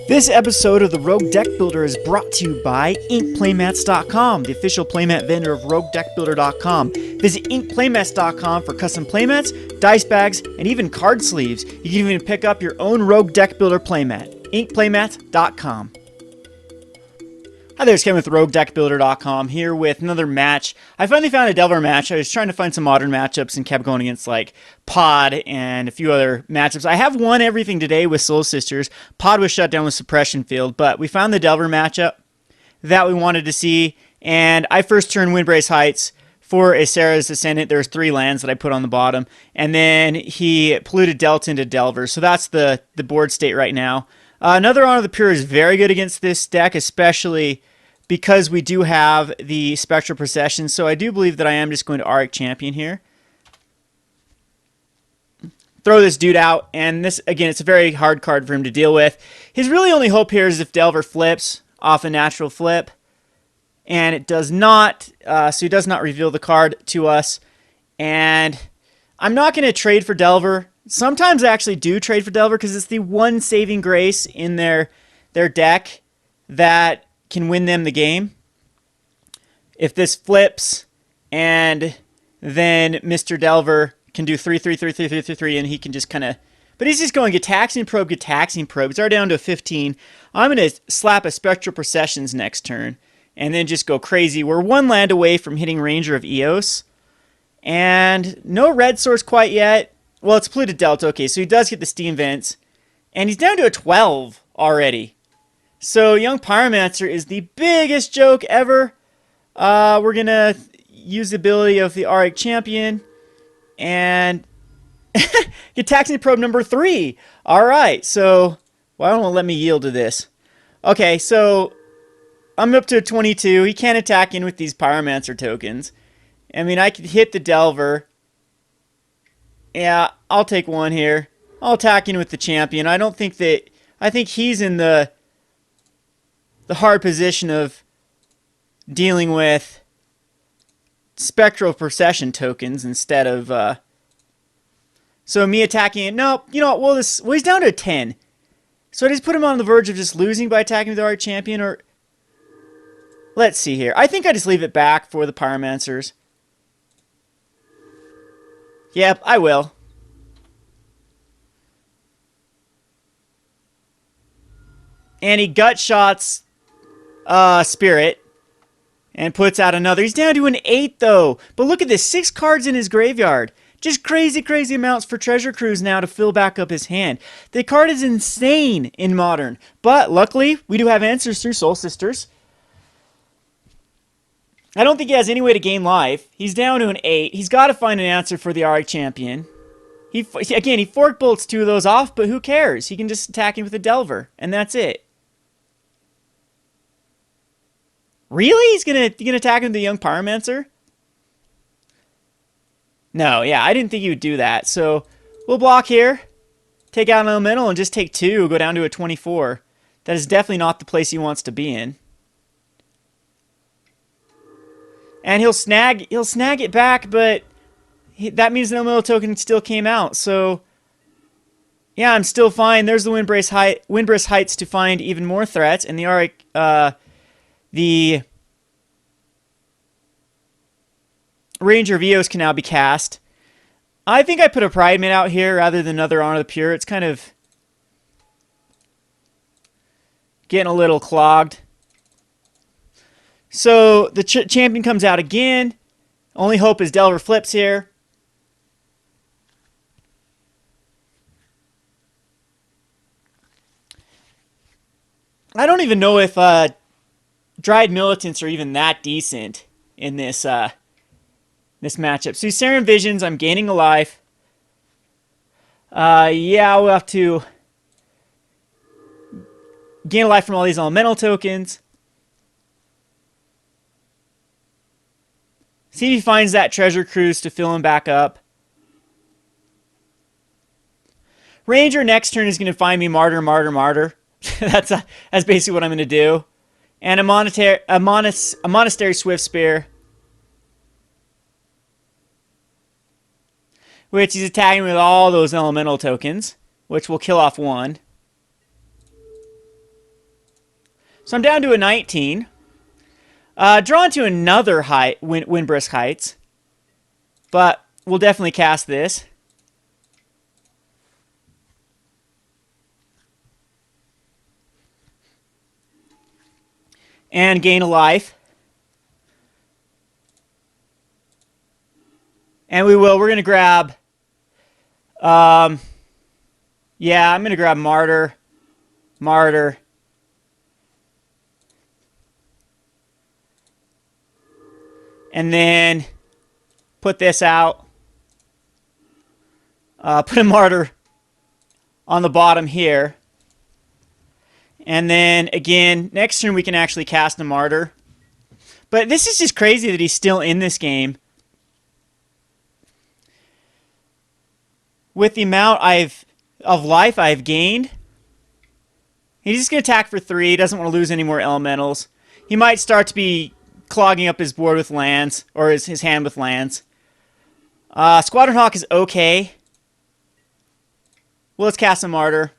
This episode of the Rogue Deck Builder is brought to you by InkPlaymats.com, the official playmat vendor of RogueDeckBuilder.com. Visit InkPlaymats.com for custom playmats, dice bags, and even card sleeves. You can even pick up your own Rogue Deck Builder playmat. InkPlaymats.com. Hi there, it's Ken with RogueDeckBuilder.com here with another match. I finally found a Delver match. I was trying to find some modern matchups and kept going against like Pod and a few other matchups. I have won everything today with Soul Sisters. Pod was shut down with Suppression Field, but we found the Delver matchup that we wanted to see. And I first turned Windbrace Heights for a Sarah's Ascendant. There's 3 lands that I put on the bottom. And then he polluted Delta into Delver. So that's the board state right now. Another Honor of the Pure is very good against this deck, especially because we do have the Spectral Procession. So I do believe that I am just going to Auriok Champion here. Throw this dude out, and this, again, it's a very hard card for him to deal with. His really only hope here is if Delver flips off a natural flip, and it does not, so he does not reveal the card to us. And I'm not going to trade for Delver. Sometimes I actually do trade for Delver because it's the one saving grace in their deck that can win them the game. If this flips and then Mr. Delver can do 3/3/3/3/3/3 and he can just kind of, but he's just going Gitaxian Probe, Gitaxian Probe. It's already down to a 15. I'm going to slap a Spectral Processions next turn and then just go crazy. We're 1 land away from hitting Ranger of Eos. And no red source quite yet. Well, it's polluted Delta. Okay, so he does get the Steam Vents. And he's down to a 12 already. So young Pyromancer is the biggest joke ever. We're going to use the ability of the Auriok Champion. And get Taxing Probe number 3. Alright, so why don't let me yield to this? Okay, so I'm up to a 22. He can't attack in with these Pyromancer tokens. I mean, I could hit the Delver. Yeah, I'll take 1 here. I'll attack in with the Champion. I don't think that... I think he's in the hard position of dealing with Spectral Procession tokens instead of... So me attacking it... Nope, you know what? Well, he's down to a 10. So I just put him on the verge of just losing by attacking with the Auriok Champion, or... Let's see here. I think I just leave it back for the Pyromancers. Yep, I will. And he gut shots Spirit and puts out another. He's down to an 8 though. But look at this, 6 cards in his graveyard. Just crazy, crazy amounts for Treasure Cruise now to fill back up his hand. The card is insane in Modern. But luckily, we do have answers through Soul Sisters. I don't think he has any way to gain life. He's down to an 8. He's got to find an answer for the Auriok Champion. Again, he fork bolts 2 of those off, but who cares? He can just attack him with a Delver, and that's it. Really? He's gonna attack him with the young Pyromancer? No, yeah, I didn't think he would do that. So we'll block here, take out an elemental, and just take 2, go down to a 24. That is definitely not the place he wants to be in. And he'll snag it back, but that means the elemental token still came out. So yeah, I'm still fine. There's the Windbrace Heights to find even more threats, and the Auriok, the Ranger of Eos can now be cast. I think I put a Pridemate out here rather than another Honor of the Pure. It's kind of getting a little clogged. So the Champion comes out again. Only hope is Delver flips here. I don't even know if Dried Militants are even that decent in this this matchup. So Serum Visions, I'm gaining a life. Yeah, we'll have to gain a life from all these elemental tokens. See if he finds that Treasure Cruise to fill him back up. Ranger next turn is going to find me Martyr, Martyr, Martyr. That's basically what I'm going to do. And a Monastery Swift Spear. Which he's attacking with all those elemental tokens, which will kill off 1. So I'm down to a 19. Drawn to another height, Windbrisk Heights. But we'll definitely cast this. And gain a life. And we're going to grab... yeah, I'm going to grab Martyr. Martyr. And then put this out. Put a Martyr on the bottom here. And then, again, next turn we can actually cast a Martyr. But this is just crazy that he's still in this game. With the amount of life I've gained. He's just going to attack for 3. He doesn't want to lose any more elementals. He might start to be clogging up his board with lands. Or his hand with lands. Squadron Hawk is okay. Well, let's cast a Martyr.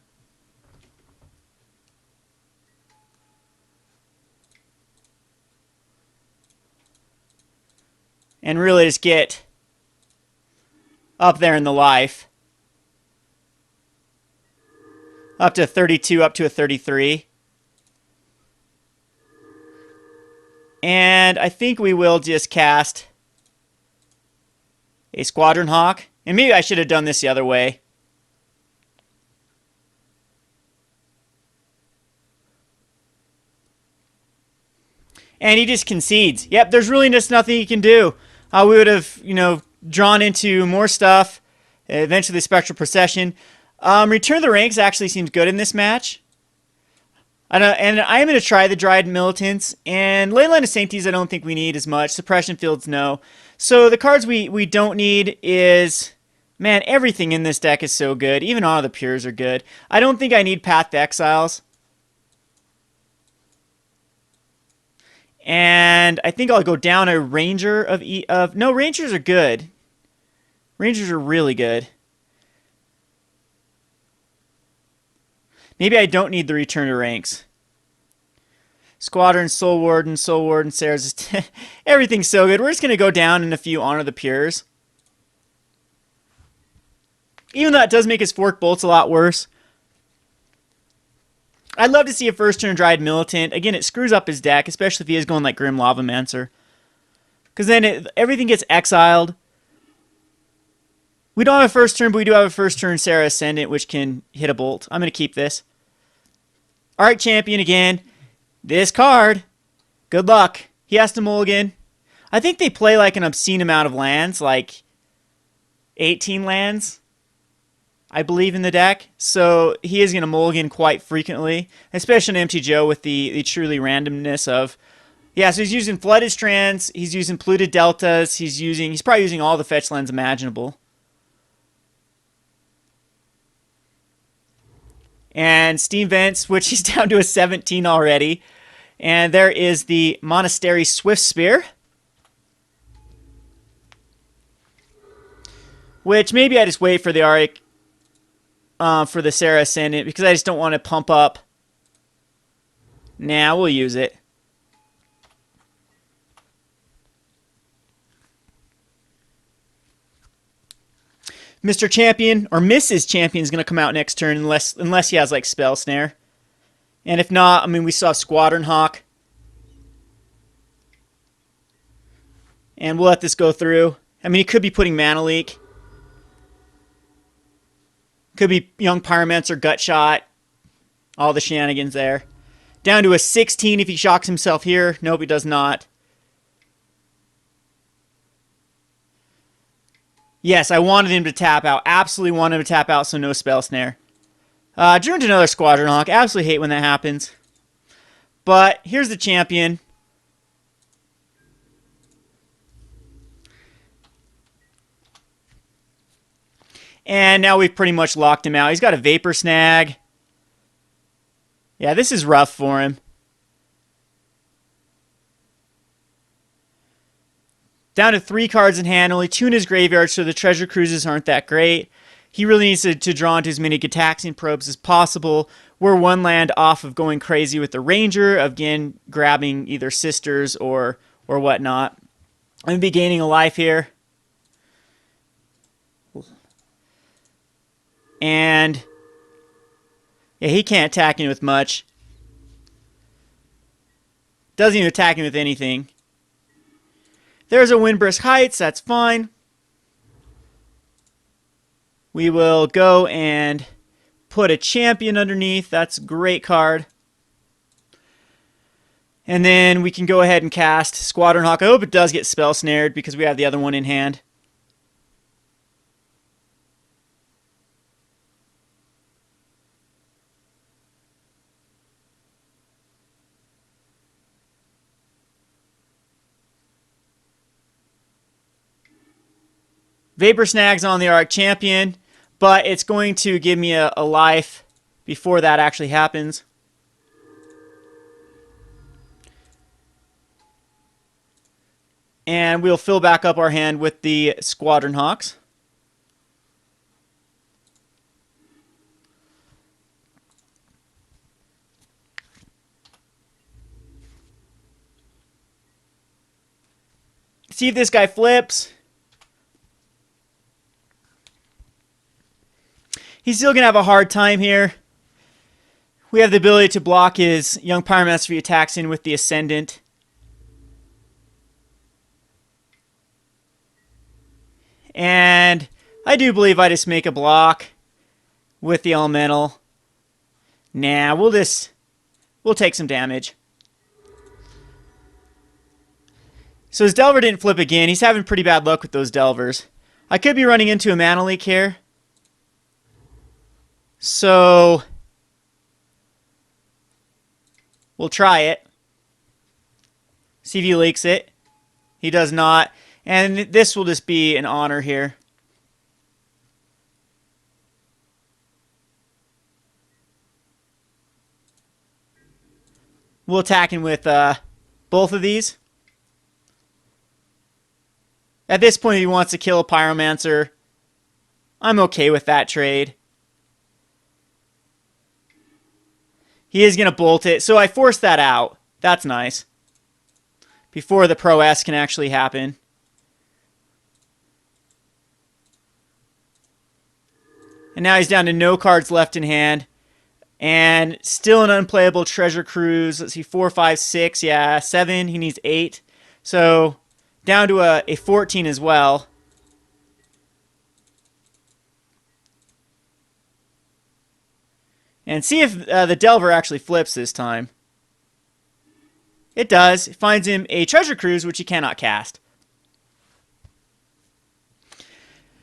And really just get up there in the life. Up to a 32, up to a 33. And I think we will just cast a Squadron Hawk. And maybe I should have done this the other way. And he just concedes. Yep, there's really just nothing he can do. We would have, drawn into more stuff. Eventually, the Spectral Procession. Return the Ranks actually seems good in this match. And I am going to try the Dryad Militants. And Leyline of Sanctity I don't think we need as much. Suppression Fields, no. So the cards we don't need is... Man, everything in this deck is so good. Even all of the Pures are good. I don't think I need Path to Exiles. And I think I'll go down a Ranger of... No, Rangers are good. Rangers are really good. Maybe I don't need the Return to Ranks. Squadron, Soul Warden, Sarah's... Everything's so good. We're just going to go down in a few Honor the Pures. Even though that does make his Fork Bolts a lot worse. I'd love to see a first turn Dryad Militant. Again, it screws up his deck, especially if he is going like Grim Lavamancer. Because then everything gets exiled. We don't have a first turn, but we do have a first turn Sarah Ascendant, which can hit a bolt. I'm going to keep this. Auriok Champion again. This card. Good luck. He has to mulligan. I think they play like an obscene amount of lands, like 18 lands. I believe in the deck, so he is going to mulligan quite frequently, especially on MTGO with the truly randomness of... Yeah, so he's using Flooded Strands, he's using Polluted Deltas, he's probably using all the fetch lands imaginable. And Steam Vents, which he's down to a 17 already. And there is the Monastery Swift Spear. Which maybe I just wait for the Auriok... for the Sarah Ascendant, because I just don't want to pump up. Nah, we'll use it. Mr. Champion, or Mrs. Champion is going to come out next turn unless he has, like, Spell Snare. And if not, I mean, we still have Squadron Hawk. And we'll let this go through. I mean, he could be putting Mana Leak. Could be Young Pyromancer, Gut Shot. All the shenanigans there. Down to a 16 if he shocks himself here. Nope, he does not. Yes, I wanted him to tap out. Absolutely wanted him to tap out, so no Spell Snare. Drew into another Squadron Hawk. Absolutely hate when that happens. But here's the champion. And now we've pretty much locked him out. He's got a Vapor Snag. Yeah, this is rough for him. Down to 3 cards in hand. Only 2 in his graveyard, so the Treasure Cruises aren't that great. he really needs to draw into as many Gitaxian probes as possible. We're one land off of going crazy with the Ranger, again, grabbing either Sisters or whatnot. I'm going to be gaining a life here. And yeah, he can't attack me with much. Doesn't even attack me with anything. There's a Windbrisk Heights, that's fine. We will go and put a champion underneath. That's a great card. And then we can go ahead and cast Squadron Hawk. I hope it does get spell snared because we have the other one in hand. Vapor Snag's on the Auriok Champion, but it's going to give me a life before that actually happens. And we'll fill back up our hand with the Squadron Hawks. See if this guy flips. He's still going to have a hard time here. We have the ability to block his Young Pyromancer if he attacks in with the Ascendant. And I do believe I just make a block with the Elemental. Nah, we'll take some damage. So his Delver didn't flip again. He's having pretty bad luck with those Delvers. I could be running into a Mana Leak here. So we'll try it. See if he leaks it. He does not. And this will just be an honor here. We'll attack him with both of these. At this point, if he wants to kill a Pyromancer, I'm okay with that trade. He is going to bolt it, so I forced that out. That's nice. Before the Pro S can actually happen. And now he's down to no cards left in hand. And still an unplayable Treasure Cruise. Let's see, 4, 5, 6. Yeah, 7. He needs 8. So down to a 14 as well. And see if the Delver actually flips this time. It does. It finds him a Treasure Cruise, which he cannot cast.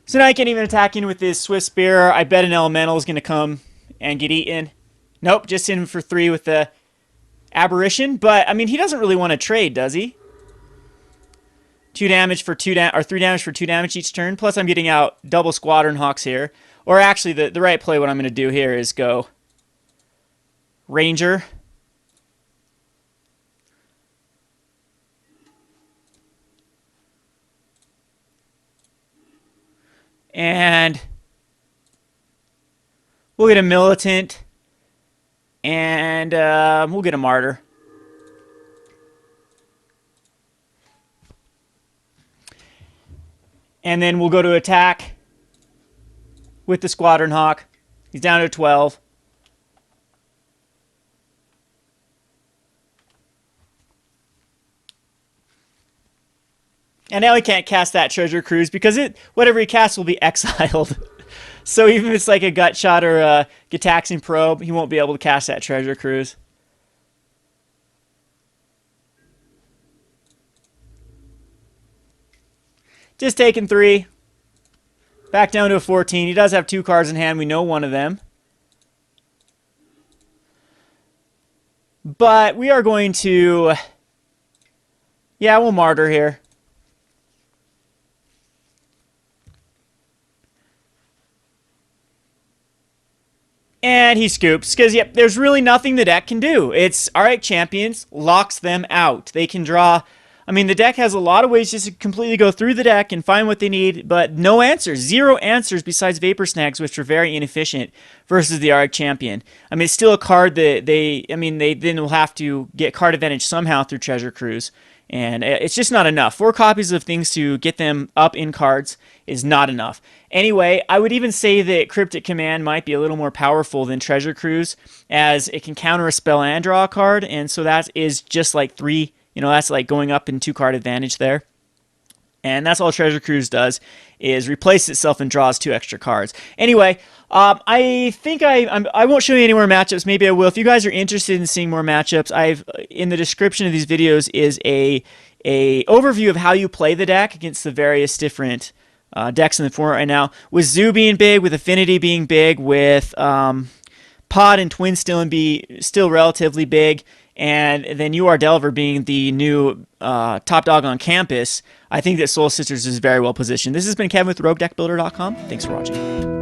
So now I can't even attack in with his Swift Spear. I bet an Elemental is going to come and get eaten. Nope, just hit him for 3 with the Aberration. But, I mean, he doesn't really want to trade, does he? 2 damage for 2 or 3 damage for 2 damage each turn. Plus, I'm getting out double Squadron Hawks here. Or actually, the right play, what I'm going to do here is go Ranger. And we'll get a Militant. And we'll get a Martyr. And then we'll go to attack with the Squadron Hawk. He's down to 12. And now he can't cast that Treasure Cruise because whatever he casts will be exiled. So even if it's like a Gut Shot or a Gitaxian Probe, he won't be able to cast that Treasure Cruise. Just taking 3. Back down to a 14. He does have 2 cards in hand. We know one of them. But we are going to... Yeah, we'll Martyr here. And he scoops, because, yep, there's really nothing the deck can do. It's Auriok Champions, locks them out. They can draw I mean, the deck has a lot of ways just to completely go through the deck and find what they need, but no answers, zero answers besides Vapor Snags, which are very inefficient versus the Auriok Champion. I mean, it's still a card that they then will have to get card advantage somehow through Treasure Cruise, and it's just not enough. 4 copies of things to get them up in cards is not enough. Anyway, I would even say that Cryptic Command might be a little more powerful than Treasure Cruise, as it can counter a spell and draw a card, and so that is just like 3. That's like going up in 2 card advantage there. And that's all Treasure Cruise does, is replace itself and draws 2 extra cards. Anyway, I think I won't show you any more matchups. Maybe I will. If you guys are interested in seeing more matchups, in the description of these videos is a overview of how you play the deck against the various different decks in the format right now. With Zoo being big, with Affinity being big, with Pod and Twin still relatively big, and then You Are Delver being the new top dog on campus, I think that Soul Sisters is very well positioned. This has been Kevin with RogueDeckBuilder.com. Thanks for watching.